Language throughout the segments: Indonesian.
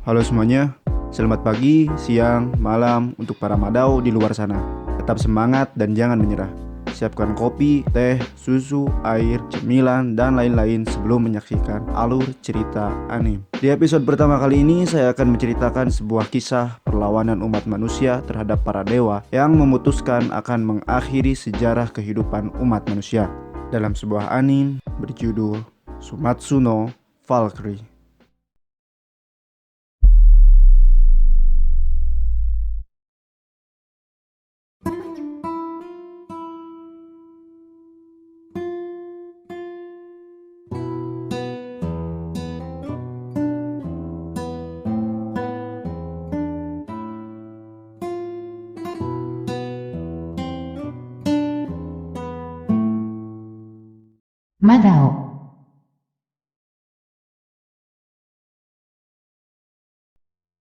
Halo semuanya, selamat pagi, siang, malam untuk para madau di luar sana. Tetap semangat dan jangan menyerah. Siapkan kopi, teh, susu, air, cemilan, dan lain-lain sebelum menyaksikan alur cerita anime. Di episode pertama kali ini saya akan menceritakan sebuah kisah perlawanan umat manusia terhadap para dewa yang memutuskan akan mengakhiri sejarah kehidupan umat manusia dalam sebuah anime berjudul Sumatsu no Valkyrie. Madao.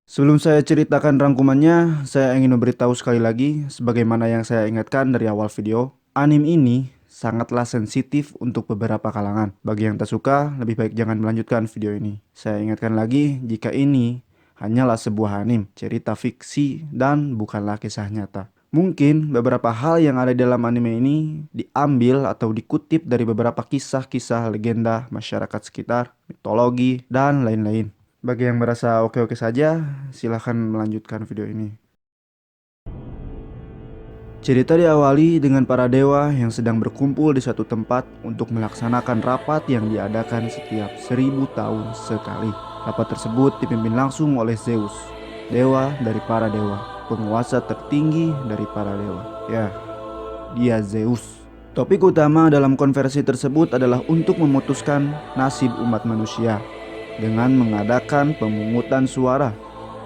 Sebelum saya ceritakan rangkumannya, saya ingin memberitahu sekali lagi, sebagaimana yang saya ingatkan dari awal video, anime ini sangatlah sensitif untuk beberapa kalangan. Bagi yang tak suka, lebih baik jangan melanjutkan video ini. Saya ingatkan lagi, jika ini hanyalah sebuah anime, cerita fiksi, dan bukanlah kisah nyata. Mungkin beberapa hal yang ada di dalam anime ini diambil atau dikutip dari beberapa kisah-kisah legenda masyarakat sekitar, mitologi, dan lain-lain. Bagi yang merasa oke-oke saja, silahkan melanjutkan video ini. Cerita diawali dengan para dewa yang sedang berkumpul di satu tempat untuk melaksanakan rapat yang diadakan setiap 1000 tahun sekali. Rapat tersebut dipimpin langsung oleh Zeus, dewa dari para dewa, penguasa tertinggi dari para dewa. Ya, dia Zeus. Topik utama dalam konversi tersebut adalah untuk memutuskan nasib umat manusia dengan mengadakan pemungutan suara.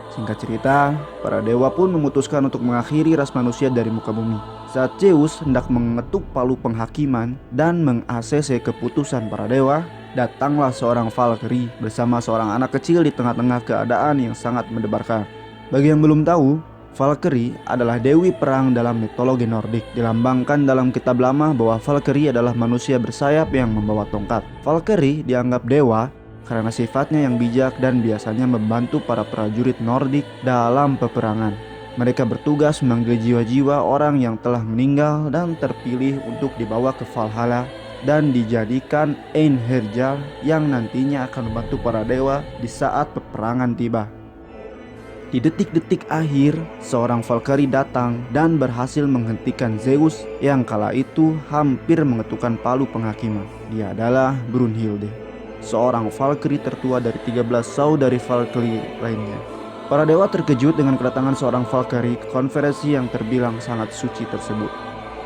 Singkat cerita, para dewa pun memutuskan untuk mengakhiri ras manusia dari muka bumi. Saat Zeus hendak mengetuk palu penghakiman dan meng-ACC keputusan para dewa, datanglah seorang Valkyrie bersama seorang anak kecil di tengah-tengah keadaan yang sangat mendebarkan. Bagi yang belum tahu, Valkyrie adalah dewi perang dalam mitologi Nordik. Dilambangkan dalam kitab lama bahwa Valkyrie adalah manusia bersayap yang membawa tongkat. Valkyrie dianggap dewa karena sifatnya yang bijak dan biasanya membantu para prajurit Nordik dalam peperangan. Mereka bertugas memanggil jiwa-jiwa orang yang telah meninggal dan terpilih untuk dibawa ke Valhalla dan dijadikan Einherjar yang nantinya akan membantu para dewa di saat peperangan tiba. Di detik-detik akhir, seorang Valkyrie datang dan berhasil menghentikan Zeus yang kala itu hampir mengetukkan palu penghakiman. Dia adalah Brunhilde, seorang Valkyrie tertua dari 13 saudari Valkyrie lainnya. Para dewa terkejut dengan kedatangan seorang Valkyrie ke konferensi yang terbilang sangat suci tersebut.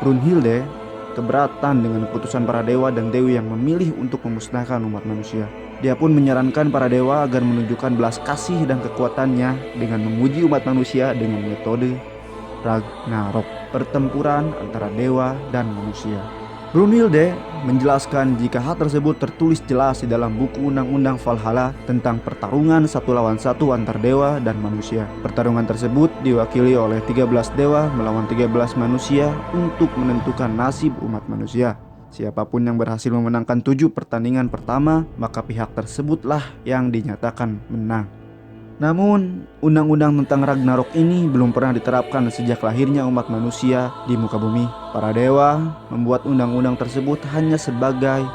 Brunhilde keberatan dengan keputusan para dewa dan dewi yang memilih untuk memusnahkan umat manusia. Dia pun menyarankan para dewa agar menunjukkan belas kasih dan kekuatannya dengan menguji umat manusia dengan metode Ragnarok, pertempuran antara dewa dan manusia. Brunhilde menjelaskan jika hal tersebut tertulis jelas di dalam buku Undang-Undang Valhalla tentang pertarungan satu lawan satu antar dewa dan manusia. Pertarungan tersebut diwakili oleh 13 dewa melawan 13 manusia untuk menentukan nasib umat manusia. Siapapun yang berhasil memenangkan 7 pertandingan pertama, maka pihak tersebutlah yang dinyatakan menang. Namun, undang-undang tentang Ragnarok ini belum pernah diterapkan sejak lahirnya umat manusia di muka bumi. Para dewa membuat undang-undang tersebut hanya sebagai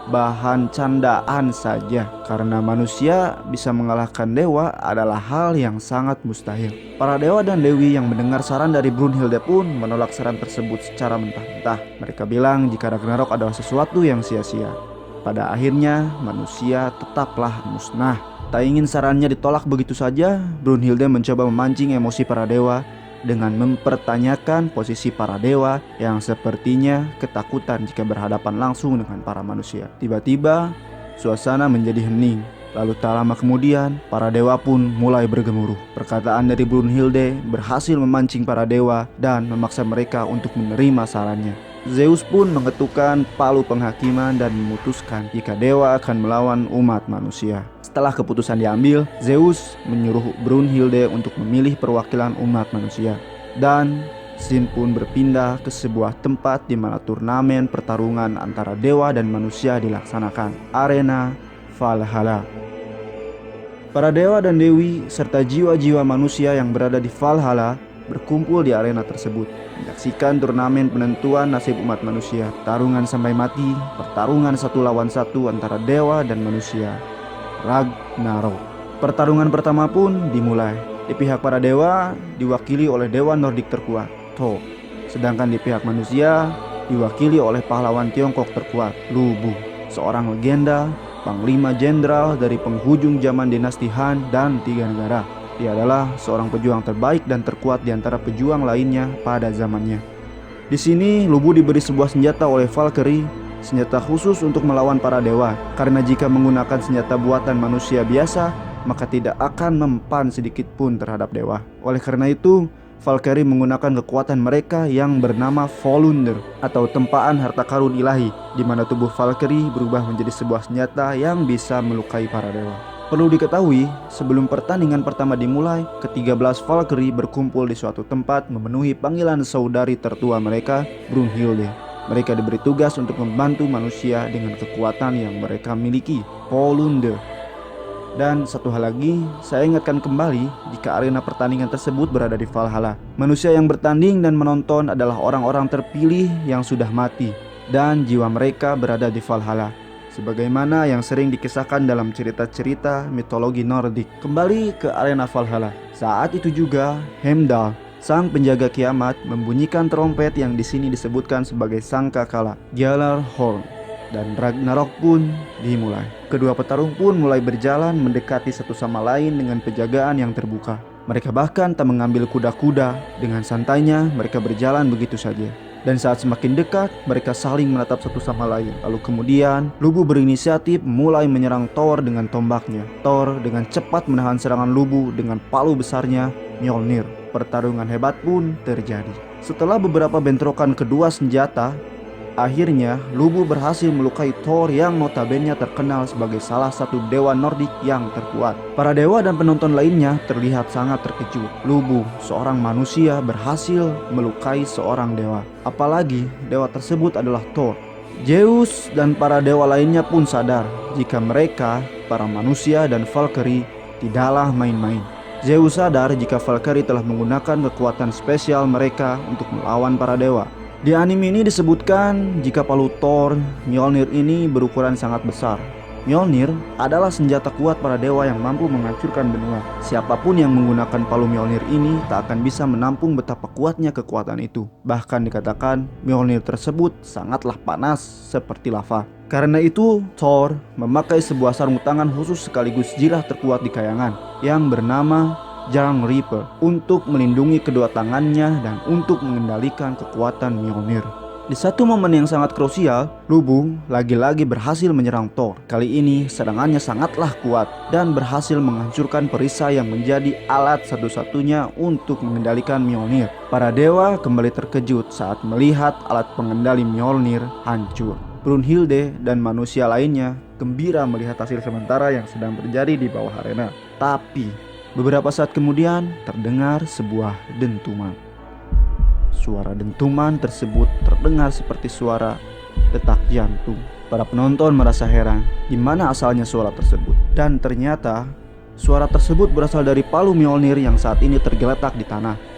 bahan candaan saja, karena manusia bisa mengalahkan dewa adalah hal yang sangat mustahil. Para dewa dan dewi yang mendengar saran dari Brunhilde pun menolak saran tersebut secara mentah-mentah. Mereka bilang jika Ragnarok adalah sesuatu yang sia-sia. Pada akhirnya, manusia tetaplah musnah. Tak ingin sarannya ditolak begitu saja, Brunhilde mencoba memancing emosi para dewa dengan mempertanyakan posisi para dewa yang sepertinya ketakutan jika berhadapan langsung dengan para manusia. Tiba-tiba, suasana menjadi hening. Lalu tak lama kemudian, para dewa pun mulai bergemuruh. Perkataan dari Brunhilde berhasil memancing para dewa dan memaksa mereka untuk menerima sarannya. Zeus pun mengetukkan palu penghakiman dan memutuskan jika dewa akan melawan umat manusia. Setelah keputusan diambil, Zeus menyuruh Brunhilde untuk memilih perwakilan umat manusia. Dan scene pun berpindah ke sebuah tempat di mana turnamen pertarungan antara dewa dan manusia dilaksanakan, arena Valhalla. Para dewa dan dewi serta jiwa-jiwa manusia yang berada di Valhalla berkumpul di arena tersebut, menyaksikan turnamen penentuan nasib umat manusia, tarungan sampai mati, pertarungan satu lawan satu antara dewa dan manusia, Ragnarok. Pertarungan pertama pun dimulai. Di pihak para dewa diwakili oleh dewa Nordik terkuat, Thor. Sedangkan di pihak manusia diwakili oleh pahlawan Tiongkok terkuat, Lu Bu, seorang legenda, panglima jenderal dari penghujung zaman dinasti Han dan 3 negara. Dia adalah seorang pejuang terbaik dan terkuat di antara pejuang lainnya pada zamannya. Di sini Lu Bu diberi sebuah senjata oleh Valkyrie, senjata khusus untuk melawan para dewa. Karena jika menggunakan senjata buatan manusia biasa, maka tidak akan mempan sedikit pun terhadap dewa. Oleh karena itu, Valkyrie menggunakan kekuatan mereka yang bernama Volunder atau tempaan harta karun ilahi, di mana tubuh Valkyrie berubah menjadi sebuah senjata yang bisa melukai para dewa. Perlu diketahui, sebelum pertandingan pertama dimulai, ke-13 Valkyrie berkumpul di suatu tempat memenuhi panggilan saudari tertua mereka, Brunhilde. Mereka diberi tugas untuk membantu manusia dengan kekuatan yang mereka miliki, Volunder. Dan satu hal lagi, saya ingatkan kembali jika arena pertandingan tersebut berada di Valhalla. Manusia yang bertanding dan menonton adalah orang-orang terpilih yang sudah mati, dan jiwa mereka berada di Valhalla, sebagaimana yang sering dikisahkan dalam cerita-cerita mitologi Nordik. Kembali ke arena Valhalla. Saat itu juga Heimdall, sang penjaga kiamat, membunyikan trompet yang di sini disebutkan sebagai sangkakala, Gjallarhorn. Dan Ragnarok pun dimulai. Kedua petarung pun mulai berjalan mendekati satu sama lain dengan penjagaan yang terbuka. Mereka bahkan tak mengambil kuda-kuda. Dengan santainya mereka berjalan begitu saja. Dan saat semakin dekat, mereka saling menatap satu sama lain. Lalu kemudian Lu Bu berinisiatif mulai menyerang Thor dengan tombaknya. Thor dengan cepat menahan serangan Lu Bu dengan palu besarnya Mjolnir. Pertarungan hebat pun terjadi. Setelah beberapa bentrokan kedua senjata, akhirnya Lu Bu berhasil melukai Thor yang notabene terkenal sebagai salah satu dewa Nordik yang terkuat. Para dewa dan penonton lainnya terlihat sangat terkejut. Lu Bu, seorang manusia, berhasil melukai seorang dewa. Apalagi dewa tersebut adalah Thor. Zeus dan para dewa lainnya pun sadar jika mereka, para manusia dan Valkyrie, tidaklah main-main. Zeus sadar jika Valkyrie telah menggunakan kekuatan spesial mereka untuk melawan para dewa. Di anime ini disebutkan jika palu Thor, Mjolnir ini berukuran sangat besar. Mjolnir adalah senjata kuat para dewa yang mampu menghancurkan benua. Siapapun yang menggunakan palu Mjolnir ini tak akan bisa menampung betapa kuatnya kekuatan itu. Bahkan dikatakan Mjolnir tersebut sangatlah panas seperti lava. Karena itu Thor memakai sebuah sarung tangan khusus sekaligus zirah terkuat di kayangan yang bernama Jarnreaper untuk melindungi kedua tangannya dan untuk mengendalikan kekuatan Mjolnir. Di satu momen yang sangat krusial, Lu Bu lagi-lagi berhasil menyerang Thor. Kali ini serangannya sangatlah kuat dan berhasil menghancurkan perisai yang menjadi alat satu-satunya untuk mengendalikan Mjolnir. Para dewa kembali terkejut saat melihat alat pengendali Mjolnir hancur. Brunhilde dan manusia lainnya gembira melihat hasil sementara yang sedang terjadi di bawah arena. Tapi beberapa saat kemudian terdengar sebuah dentuman. Suara dentuman tersebut terdengar seperti suara detak jantung. Para penonton merasa heran di mana asalnya suara tersebut. Dan ternyata suara tersebut berasal dari palu Mjolnir yang saat ini tergeletak di tanah.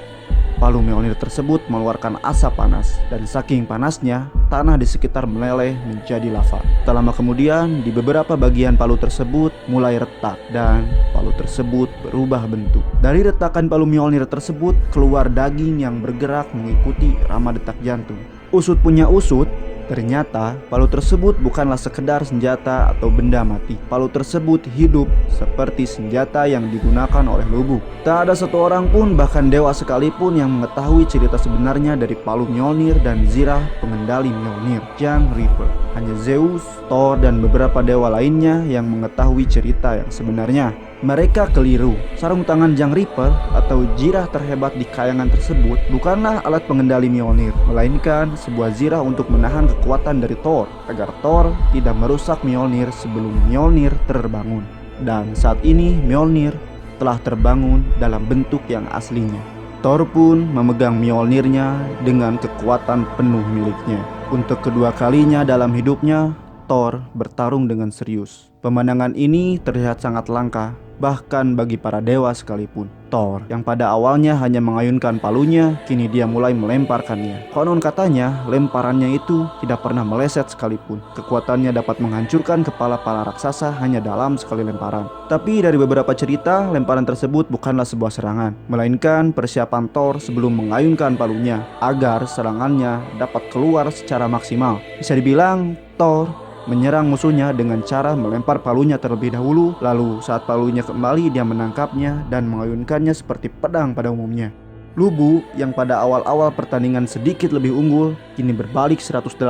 Palu Mjolnir tersebut mengeluarkan asap panas, dan saking panasnya tanah di sekitar meleleh menjadi lava. Tak lama kemudian di beberapa bagian palu tersebut mulai retak dan palu tersebut berubah bentuk. Dari retakan palu Mjolnir tersebut keluar daging yang bergerak mengikuti irama detak jantung. Usut punya usut, ternyata palu tersebut bukanlah sekedar senjata atau benda mati. Palu tersebut hidup seperti senjata yang digunakan oleh Lu Bu. Tak ada satu orang pun, bahkan dewa sekalipun, yang mengetahui cerita sebenarnya dari palu Mjolnir dan zirah pengendali Mjolnir, Jarnreaper. Hanya Zeus, Thor, dan beberapa dewa lainnya yang mengetahui cerita yang sebenarnya. Mereka keliru. Sarung tangan Jarnreaper atau zirah terhebat di kayangan tersebut bukanlah alat pengendali Mjolnir, melainkan sebuah zirah untuk menahan kekuatan dari Thor agar Thor tidak merusak Mjolnir sebelum Mjolnir terbangun. Dan saat ini Mjolnir telah terbangun dalam bentuk yang aslinya. Thor pun memegang Mjolnirnya dengan kekuatan penuh miliknya. Untuk kedua kalinya dalam hidupnya, Thor bertarung dengan serius. Pemandangan ini terlihat sangat langka. bahkan bagi para dewa sekalipun. Thor yang pada awalnya hanya mengayunkan palunya, kini dia mulai melemparkannya. Konon katanya lemparannya itu tidak pernah meleset sekalipun. Kekuatannya dapat menghancurkan kepala para raksasa hanya dalam sekali lemparan. Tapi dari beberapa cerita, lemparan tersebut bukanlah sebuah serangan, melainkan persiapan Thor sebelum mengayunkan palunya agar serangannya dapat keluar secara maksimal. Bisa dibilang Thor menyerang musuhnya dengan cara melempar palunya terlebih dahulu, lalu saat palunya kembali dia menangkapnya dan mengayunkannya seperti pedang pada umumnya. Lubu yang pada awal-awal pertandingan sedikit lebih unggul, kini berbalik 180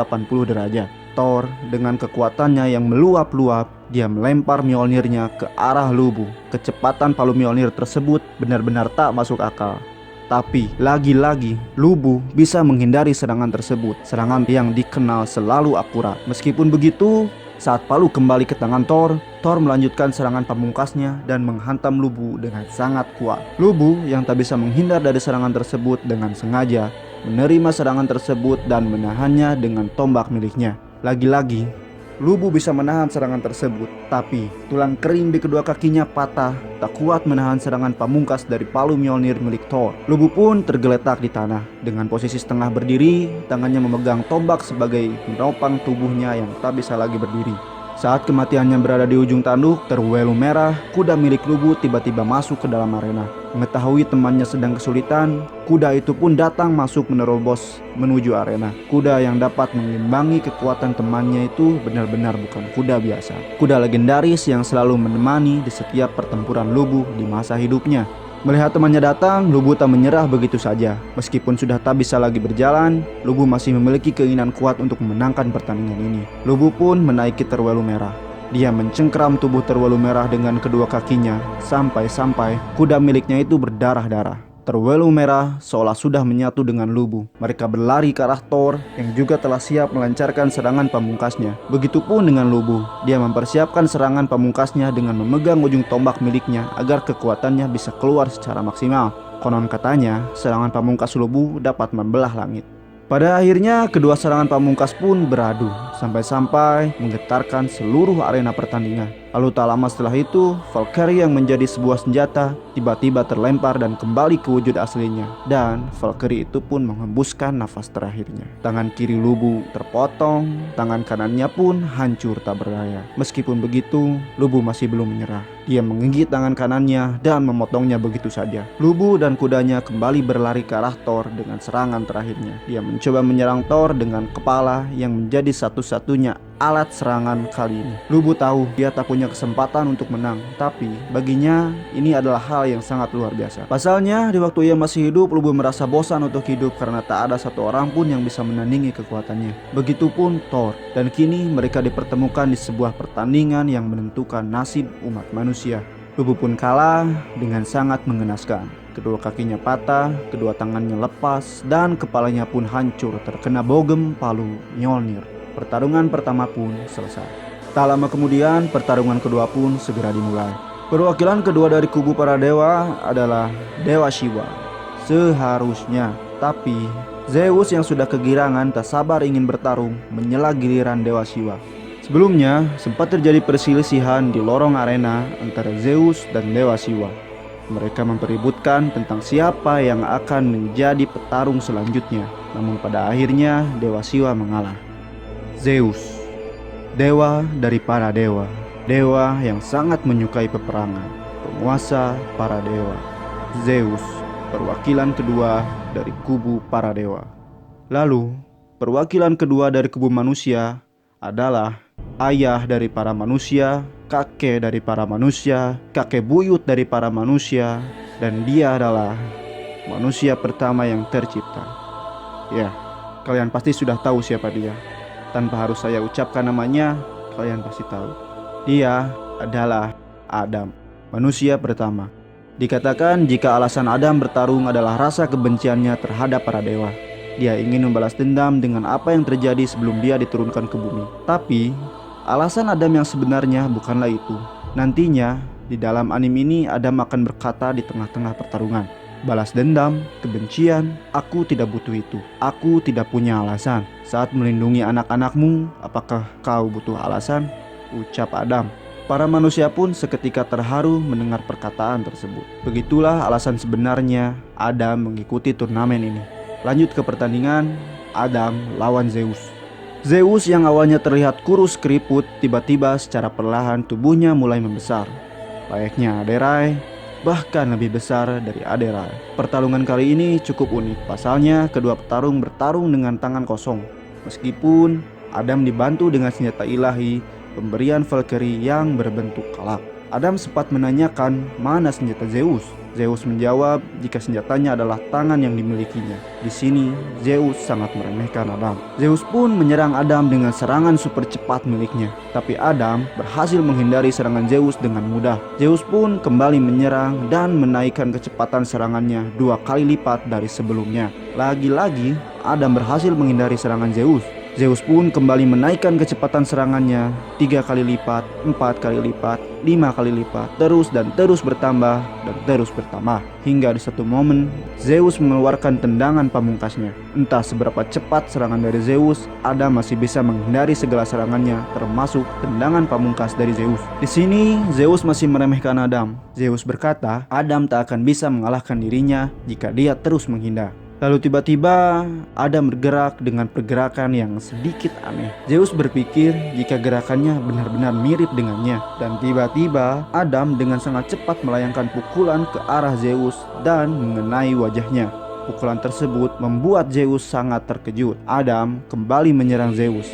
derajat. Thor dengan kekuatannya yang meluap-luap, dia melempar Mjolnirnya ke arah Lubu. Kecepatan palu Mjolnir tersebut benar-benar tak masuk akal. Tapi lagi-lagi Lubu bisa menghindari serangan tersebut, serangan yang dikenal selalu akurat. Meskipun begitu, saat palu kembali ke tangan Thor, Thor melanjutkan serangan pamungkasnya dan menghantam Lubu dengan sangat kuat. Lubu yang tak bisa menghindar dari serangan tersebut dengan sengaja menerima serangan tersebut dan menahannya dengan tombak miliknya. Lagi-lagi Lubu bisa menahan serangan tersebut, tapi tulang kering di kedua kakinya patah, tak kuat menahan serangan pamungkas dari palu Mjolnir milik Thor. Lubu pun tergeletak di tanah. Dengan posisi setengah berdiri, tangannya memegang tombak sebagai penopang tubuhnya yang tak bisa lagi berdiri. Saat kematiannya berada di ujung tanduk, Terwelu Merah, kuda milik Lubu tiba-tiba masuk ke dalam arena. Mengetahui temannya sedang kesulitan, kuda itu pun datang masuk menerobos menuju arena. Kuda yang dapat mengimbangi kekuatan temannya itu benar-benar bukan kuda biasa. Kuda legendaris yang selalu menemani di setiap pertempuran Lubu di masa hidupnya. Melihat temannya datang, Lubu tak menyerah begitu saja. Meskipun sudah tak bisa lagi berjalan, Lubu masih memiliki keinginan kuat untuk memenangkan pertandingan ini. Lubu pun menaiki Terwelu Merah. Dia mencengkram tubuh Terwelu Merah dengan kedua kakinya, sampai-sampai kuda miliknya itu berdarah-darah. Terwelu Merah seolah sudah menyatu dengan Lubu. Mereka berlari ke arah Thor yang juga telah siap melancarkan serangan pamungkasnya. Begitupun dengan Lubu, dia mempersiapkan serangan pamungkasnya dengan memegang ujung tombak miliknya agar kekuatannya bisa keluar secara maksimal. Konon katanya, serangan pamungkas Lubu dapat membelah langit. Pada akhirnya, kedua serangan pamungkas pun beradu, sampai-sampai menggetarkan seluruh arena pertandingan. Lalu tak lama setelah itu, Valkyrie yang menjadi sebuah senjata tiba-tiba terlempar dan kembali ke wujud aslinya. Dan Valkyrie itu pun menghembuskan nafas terakhirnya. Tangan kiri Lubu terpotong, tangan kanannya pun hancur tak berdaya. Meskipun begitu, Lubu masih belum menyerah. Dia menggigit tangan kanannya dan memotongnya begitu saja. Lubu dan kudanya kembali berlari ke arah Thor dengan serangan terakhirnya. Dia mencoba menyerang Thor dengan kepala yang menjadi satu-satunya alat serangan kali ini. Lubu tahu dia tak punya kesempatan untuk menang, tapi baginya ini adalah hal yang sangat luar biasa. Pasalnya, di waktu ia masih hidup, Lubu merasa bosan untuk hidup karena tak ada satu orang pun yang bisa menandingi kekuatannya. Begitupun Thor, dan kini mereka dipertemukan di sebuah pertandingan yang menentukan nasib umat manusia. Lubu pun kalah dengan sangat mengenaskan. Kedua kakinya patah, kedua tangannya lepas, dan kepalanya pun hancur terkena bogem palu Mjolnir. Pertarungan pertama pun selesai. Tak lama kemudian, pertarungan kedua pun segera dimulai. Perwakilan kedua dari kubu para dewa adalah Dewa Shiva. Seharusnya, tapi Zeus yang sudah kegirangan tak sabar ingin bertarung menyela giliran Dewa Shiva. Sebelumnya, sempat terjadi perselisihan di lorong arena antara Zeus dan Dewa Shiva. Mereka mempeributkan tentang siapa yang akan menjadi petarung selanjutnya. Namun pada akhirnya Dewa Shiva mengalah. Zeus, dewa dari para dewa, dewa yang sangat menyukai peperangan, penguasa para dewa. Zeus, perwakilan kedua dari kubu para dewa. Lalu, perwakilan kedua dari kubu manusia adalah ayah dari para manusia, kakek dari para manusia, kakek buyut dari para manusia, dan dia adalah manusia pertama yang tercipta. Ya, kalian pasti sudah tahu siapa dia. Tanpa harus saya ucapkan namanya, kalian pasti tahu. Dia adalah Adam, manusia pertama. Dikatakan jika alasan Adam bertarung adalah rasa kebenciannya terhadap para dewa. Dia ingin membalas dendam dengan apa yang terjadi sebelum dia diturunkan ke bumi. Tapi, alasan Adam yang sebenarnya bukanlah itu. Nantinya, di dalam anime ini Adam akan berkata di tengah-tengah pertarungan, balas dendam, kebencian, aku tidak butuh itu. Aku tidak punya alasan. Saat melindungi anak-anakmu, apakah kau butuh alasan? Ucap Adam. Para manusia pun seketika terharu mendengar perkataan tersebut. Begitulah alasan sebenarnya Adam mengikuti turnamen ini. Lanjut ke pertandingan, Adam lawan Zeus. Zeus yang awalnya terlihat kurus keriput, tiba-tiba secara perlahan tubuhnya mulai membesar. Layaknya Aderai, bahkan lebih besar dari Aderai. Pertarungan kali ini cukup unik. Pasalnya kedua petarung bertarung dengan tangan kosong. Meskipun Adam dibantu dengan senjata ilahi, pemberian Valkyrie yang berbentuk kalak. Adam sempat menanyakan mana senjata Zeus. Zeus menjawab jika senjatanya adalah tangan yang dimilikinya. Di sini Zeus sangat meremehkan Adam. Zeus pun menyerang Adam dengan serangan super cepat miliknya. Tapi Adam berhasil menghindari serangan Zeus dengan mudah. Zeus pun kembali menyerang dan menaikkan kecepatan serangannya 2 kali lipat dari sebelumnya. Lagi-lagi Adam berhasil menghindari serangan Zeus. Zeus pun kembali menaikkan kecepatan serangannya 3 kali lipat, 4 kali lipat, 5 kali lipat, terus dan terus bertambah dan terus bertambah. Hingga di satu momen Zeus mengeluarkan tendangan pamungkasnya. Entah seberapa cepat serangan dari Zeus, Adam masih bisa menghindari segala serangannya, termasuk tendangan pamungkas dari Zeus. Di sini Zeus masih meremehkan Adam. Zeus berkata, Adam tak akan bisa mengalahkan dirinya jika dia terus menghindar. Lalu tiba-tiba Adam bergerak dengan pergerakan yang sedikit aneh. Zeus berpikir jika gerakannya benar-benar mirip dengannya. Dan tiba-tiba Adam dengan sangat cepat melayangkan pukulan ke arah Zeus dan mengenai wajahnya. Pukulan tersebut membuat Zeus sangat terkejut. Adam kembali menyerang Zeus.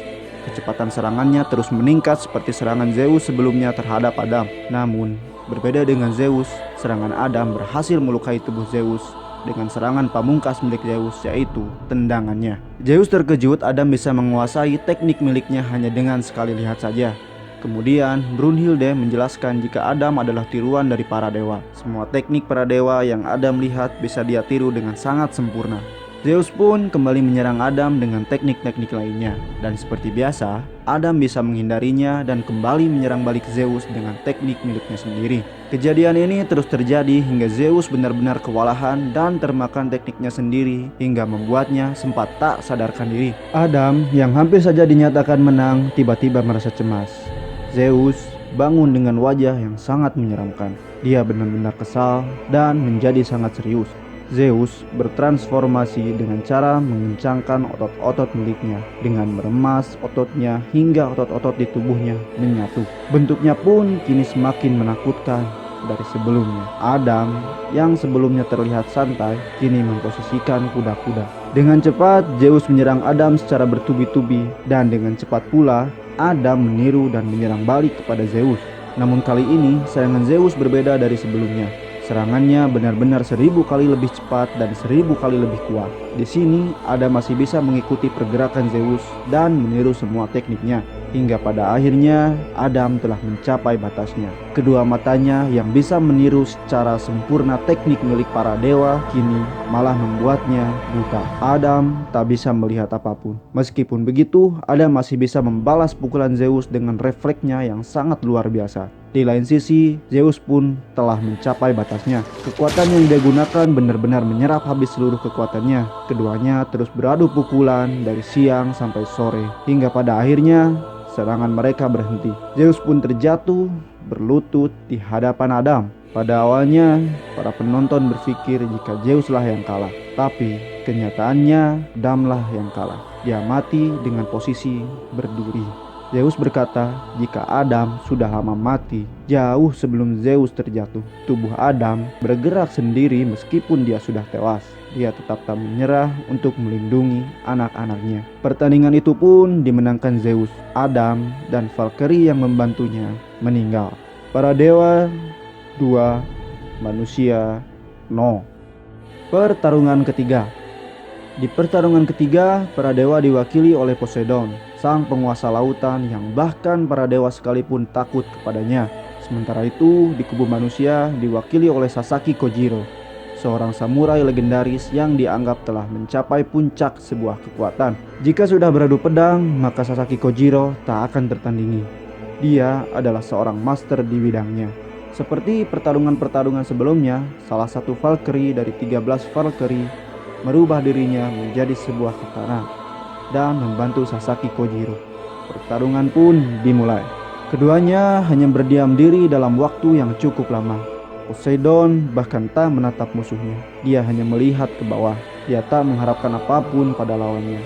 Kecepatan serangannya terus meningkat seperti serangan Zeus sebelumnya terhadap Adam. Namun berbeda dengan Zeus, serangan Adam berhasil melukai tubuh Zeus dengan serangan pamungkas milik Zeus, yaitu tendangannya. Zeus terkejut Adam bisa menguasai teknik miliknya hanya dengan sekali lihat saja. Kemudian Brunhilde menjelaskan jika Adam adalah tiruan dari para dewa. Semua teknik para dewa yang Adam lihat bisa dia tiru dengan sangat sempurna. Zeus pun kembali menyerang Adam dengan teknik-teknik lainnya. Dan seperti biasa, Adam bisa menghindarinya dan kembali menyerang balik Zeus dengan teknik miliknya sendiri. Kejadian ini terus terjadi hingga Zeus benar-benar kewalahan dan termakan tekniknya sendiri hingga membuatnya sempat tak sadarkan diri. Adam yang hampir saja dinyatakan menang tiba-tiba merasa cemas. Zeus bangun dengan wajah yang sangat menyeramkan. Dia benar-benar kesal dan menjadi sangat serius. Zeus bertransformasi dengan cara mengencangkan otot-otot miliknya dengan meremas ototnya hingga otot-otot di tubuhnya menyatu. Bentuknya pun kini semakin menakutkan dari sebelumnya. Adam yang sebelumnya terlihat santai kini memposisikan kuda-kuda. Dengan cepat Zeus menyerang Adam secara bertubi-tubi dan dengan cepat pula Adam meniru dan menyerang balik kepada Zeus. Namun kali ini serangan Zeus berbeda dari sebelumnya. Serangannya benar-benar 1000 kali lebih cepat dan 1000 kali lebih kuat. Di sini Adam masih bisa mengikuti pergerakan Zeus dan meniru semua tekniknya. Hingga pada akhirnya Adam telah mencapai batasnya. Kedua matanya yang bisa meniru secara sempurna teknik milik para dewa kini malah membuatnya buta. Adam tak bisa melihat apapun. Meskipun begitu, Adam masih bisa membalas pukulan Zeus dengan refleksnya yang sangat luar biasa. Di lain sisi, Zeus pun telah mencapai batasnya. Kekuatan yang dia gunakan benar-benar menyerap habis seluruh kekuatannya. Keduanya terus beradu pukulan dari siang sampai sore. Hingga pada akhirnya serangan mereka berhenti. Zeus pun terjatuh berlutut di hadapan Adam. Pada awalnya, para penonton berpikir jika Zeuslah yang kalah. Tapi kenyataannya Adamlah yang kalah. Dia mati dengan posisi berdiri. Zeus berkata jika Adam sudah lama mati jauh sebelum Zeus terjatuh. Tubuh Adam bergerak sendiri meskipun dia sudah tewas. Dia tetap tak menyerah untuk melindungi anak-anaknya. Pertandingan itu pun dimenangkan Zeus. Adam dan Valkyrie yang membantunya meninggal. Para dewa 2, manusia 0. Pertarungan ketiga. Di pertarungan ketiga, para dewa diwakili oleh Poseidon, sang penguasa lautan yang bahkan para dewa sekalipun takut kepadanya. Sementara itu, di kubu manusia diwakili oleh Sasaki Kojiro, seorang samurai legendaris yang dianggap telah mencapai puncak sebuah kekuatan. Jika sudah beradu pedang, maka Sasaki Kojiro tak akan tertandingi. Dia adalah seorang master di bidangnya. Seperti pertarungan-pertarungan sebelumnya, salah satu Valkyrie dari 13 Valkyrie merubah dirinya menjadi sebuah katana dan membantu Sasaki Kojiro. Pertarungan pun dimulai. Keduanya hanya berdiam diri dalam waktu yang cukup lama. Poseidon bahkan tak menatap musuhnya. Dia hanya melihat ke bawah. Dia tak mengharapkan apapun pada lawannya.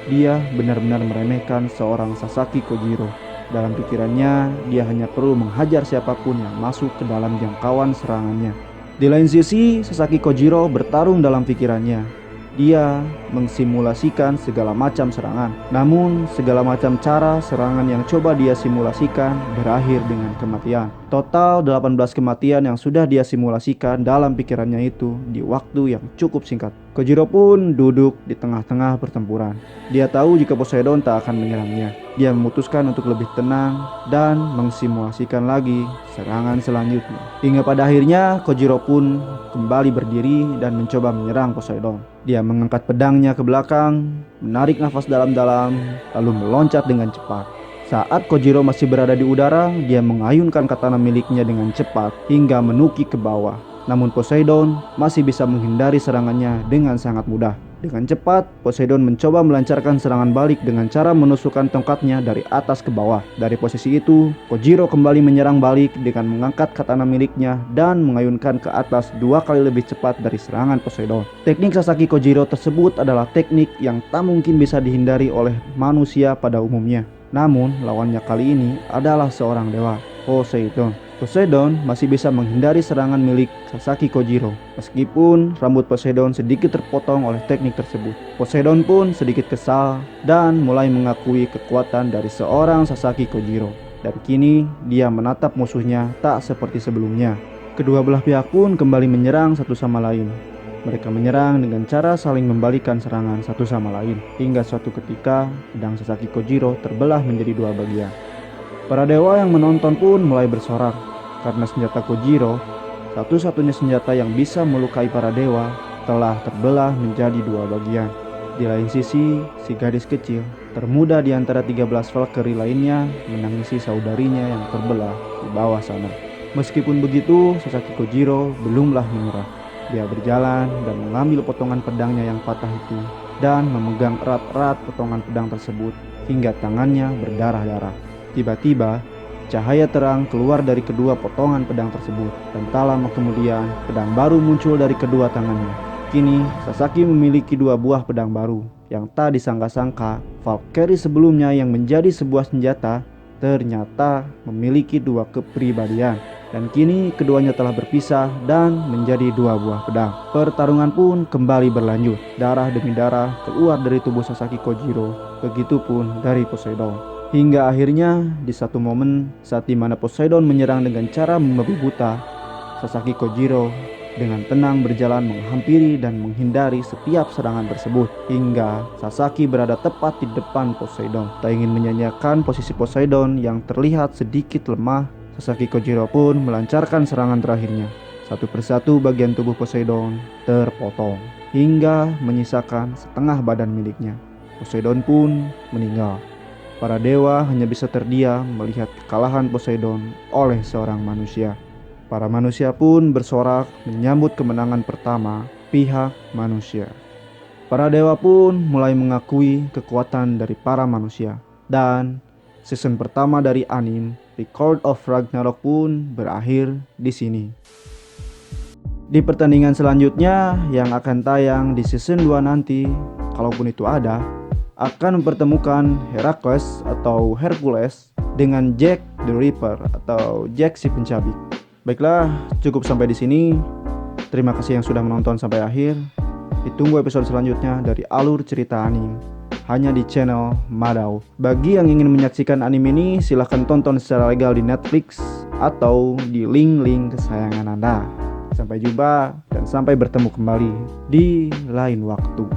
Dia benar-benar meremehkan seorang Sasaki Kojiro. Dalam pikirannya, dia hanya perlu menghajar siapapun yang masuk ke dalam jangkauan serangannya. Di lain sisi, Sasaki Kojiro bertarung dalam pikirannya. Dia mengsimulasikan segala macam serangan. Namun, segala macam cara serangan yang coba dia simulasikan berakhir dengan kematian. Total 18 kematian yang sudah dia simulasikan dalam pikirannya itu di waktu yang cukup singkat. Kojiro pun duduk di tengah-tengah pertempuran. Dia tahu jika Poseidon tak akan menyerangnya. Dia memutuskan untuk lebih tenang dan mengsimulasikan lagi serangan selanjutnya. Hingga pada akhirnya Kojiro pun kembali berdiri dan mencoba menyerang Poseidon. Dia mengangkat pedangnya ke belakang, menarik nafas dalam-dalam, lalu meloncat dengan cepat. Saat Kojiro masih berada di udara, dia mengayunkan katana miliknya dengan cepat hingga menukik ke bawah. Namun Poseidon masih bisa menghindari serangannya dengan sangat mudah. Dengan cepat, Poseidon mencoba melancarkan serangan balik dengan cara menusukkan tongkatnya dari atas ke bawah. Dari posisi itu, Kojiro kembali menyerang balik dengan mengangkat katana miliknya dan mengayunkan ke atas 2 kali lebih cepat dari serangan Poseidon. Teknik Sasaki Kojiro tersebut adalah teknik yang tak mungkin bisa dihindari oleh manusia pada umumnya. Namun, lawannya kali ini adalah seorang dewa, Poseidon. Poseidon masih bisa menghindari serangan milik Sasaki Kojiro. Meskipun rambut Poseidon sedikit terpotong oleh teknik tersebut. Poseidon pun sedikit kesal dan mulai mengakui kekuatan dari seorang Sasaki Kojiro. Dan kini dia menatap musuhnya tak seperti sebelumnya. Kedua belah pihak pun kembali menyerang satu sama lain. Mereka menyerang dengan cara saling membalikan serangan satu sama lain. Hingga suatu ketika pedang Sasaki Kojiro terbelah menjadi 2 bagian. Para dewa yang menonton pun mulai bersorak karena senjata Kojiro, satu-satunya senjata yang bisa melukai para dewa, telah terbelah menjadi 2 bagian. Di lain sisi, si gadis kecil termuda di antara 13 Valkyrie lainnya menangisi saudarinya yang terbelah di bawah sana. Meskipun begitu, Sasaki Kojiro belumlah menyerah. Dia berjalan dan mengambil potongan pedangnya yang patah itu dan memegang erat-erat potongan pedang tersebut hingga tangannya berdarah-darah. Tiba-tiba, cahaya terang keluar dari kedua potongan pedang tersebut dan tak lama kemudian pedang baru muncul dari kedua tangannya. Kini, Sasaki memiliki 2 buah pedang baru yang tak disangka-sangka Valkyrie sebelumnya yang menjadi sebuah senjata ternyata memiliki 2 kepribadian. Dan kini keduanya telah berpisah dan menjadi 2 buah pedang. Pertarungan pun kembali berlanjut. Darah demi darah keluar dari tubuh Sasaki Kojiro, begitupun dari Poseidon. Hingga akhirnya di satu momen saat dimana Poseidon menyerang dengan cara membabi buta, Sasaki Kojiro dengan tenang berjalan menghampiri dan menghindari setiap serangan tersebut. Hingga Sasaki berada tepat di depan Poseidon. Tak ingin menyanyiakan posisi Poseidon yang terlihat sedikit lemah, Sasaki Kojiro pun melancarkan serangan terakhirnya. Satu persatu bagian tubuh Poseidon terpotong hingga menyisakan setengah badan miliknya. Poseidon pun meninggal. Para dewa hanya bisa terdiam melihat kekalahan Poseidon oleh seorang manusia. Para manusia pun bersorak menyambut kemenangan pertama pihak manusia. Para dewa pun mulai mengakui kekuatan dari para manusia. Dan season pertama dari anime Record of Ragnarok pun berakhir di sini. Di pertandingan selanjutnya yang akan tayang di season 2 nanti, kalaupun itu ada, akan mempertemukan Herakles atau Hercules dengan Jack the Ripper atau Jack si pencabik. Baiklah, cukup sampai di sini. Terima kasih yang sudah menonton sampai akhir. Ditunggu episode selanjutnya dari Alur Cerita Anime hanya di channel Madao. Bagi yang ingin menyaksikan anime ini, silahkan tonton secara legal di Netflix atau di link-link kesayangan Anda. Sampai jumpa dan sampai bertemu kembali di lain waktu.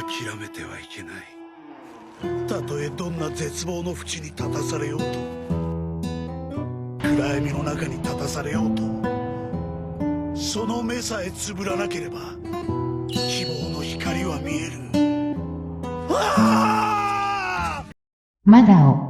諦めてはいけない。たとえどんな絶望の淵に立たされようと、暗闇の中に立たされようと、その目さえつぶらなければ希望の光は見える。まだを